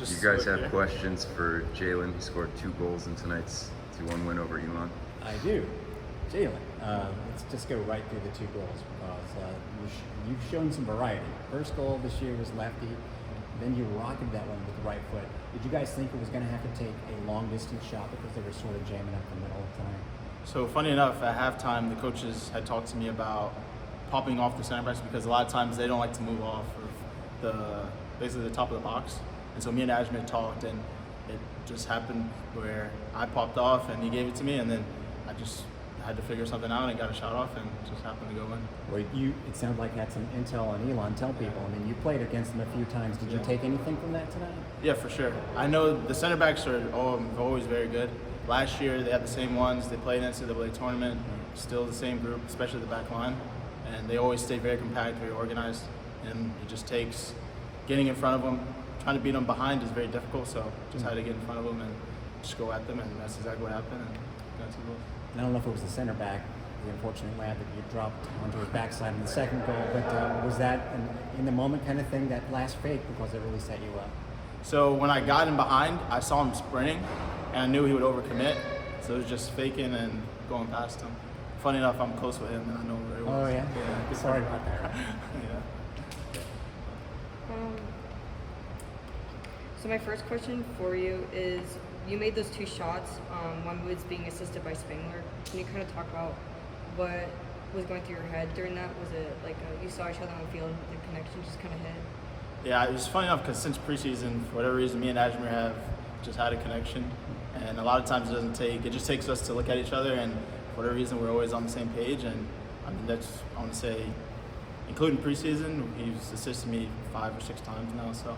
You guys have questions for Jalen? He scored 2 goals in tonight's 2-1 win over Elon. I do. Jalen, let's just go right through the 2 goals because you've shown some variety. First goal this year was lefty, then you rocketed that one with the right foot. Did you guys think it was going to have to take a long distance shot because they were sort of jamming up the middle tonight? So funny enough, at halftime, the coaches had talked to me about popping off the center backs because a lot of times they don't like to move off of basically the top of the box. And so me and Ajmer talked, and it just happened where I popped off and he gave it to me, and then I just had to figure something out and got a shot off and just happened to go in. Well, it sounded like you had some intel on Elon. Tell people. I mean, you played against him a few times. Did you take anything from that tonight? Yeah, for sure. I know the center backs are always very good. Last year they had the same ones. They played in the NCAA tournament. Still the same group, especially the back line. And they always stay very compact, very organized. And it just takes getting in front of them. Trying to beat them behind is very difficult, so just had to get in front of them and just go at them, and that's exactly what happened. And got 2 goals. I don't know if it was the center back, the unfortunate lad that you dropped onto his backside in the second goal, but was that an in the moment kind of thing, that last fake, because it really set you up? So when I got him behind, I saw him sprinting, and I knew he would overcommit, so it was just faking and going past him. Funny enough, I'm close with him, and I know where he was. Oh, yeah? Yeah. Sorry about that. Yeah. So my first question for you is, you made those 2 shots, one was being assisted by Spangler. Can you kind of talk about what was going through your head during that? Was it like you saw each other on the field, the connection just kind of hit? Yeah, it was funny enough because since preseason, for whatever reason, me and Ajmer have just had a connection, and a lot of times it just takes us to look at each other, and for whatever reason, we're always on the same page. And I mean, I want to say, including preseason, he's assisted me 5 or 6 times now, so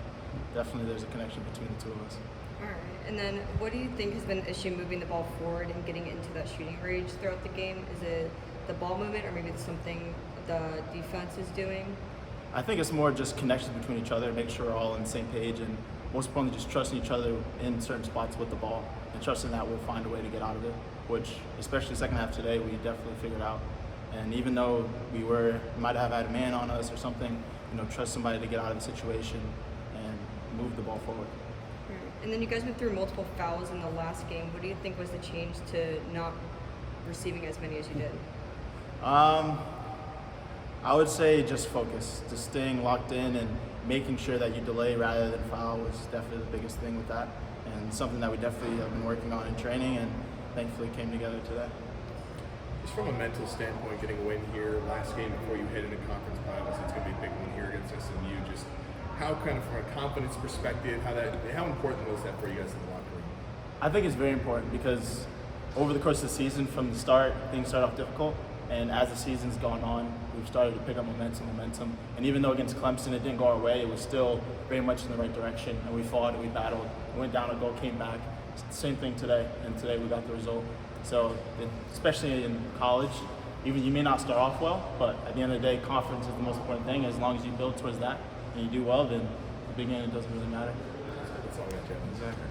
definitely there's a connection between the 2 of us. All right. And then what do you think has been an issue moving the ball forward and getting into that shooting range throughout the game? Is it the ball movement, or maybe it's something the defense is doing? I think it's more just connection between each other, make sure we're all on the same page, and most importantly, just trusting each other in certain spots with the ball, and trusting that we'll find a way to get out of it, which, especially second half today, we definitely figured out. And even though we might have had a man on us or something, trust somebody to get out of the situation and move the ball forward. Right. And then you guys went through multiple fouls in the last game. What do you think was the change to not receiving as many as you did? I would say just focus, just staying locked in and making sure that you delay rather than foul was definitely the biggest thing with that, and something that we definitely have been working on in training, and thankfully came together today. Just from a mental standpoint, getting a win here last game before you head into conference finals, it's going to be a big one here against SMU. Just how, kind of from a confidence perspective, how important was that for you guys in the locker room? I think it's very important because over the course of the season, from the start, things start off difficult. And as the season's gone on, we've started to pick up momentum. And even though against Clemson it didn't go our way, it was still very much in the right direction. And we fought and we battled. We went down a goal, came back. Same thing today. And today we got the result. So, especially in college, even you may not start off well, but at the end of the day, confidence is the most important thing. As long as you build towards that and you do well, then at the beginning it doesn't really matter. That's all I got, Jalen. Exactly.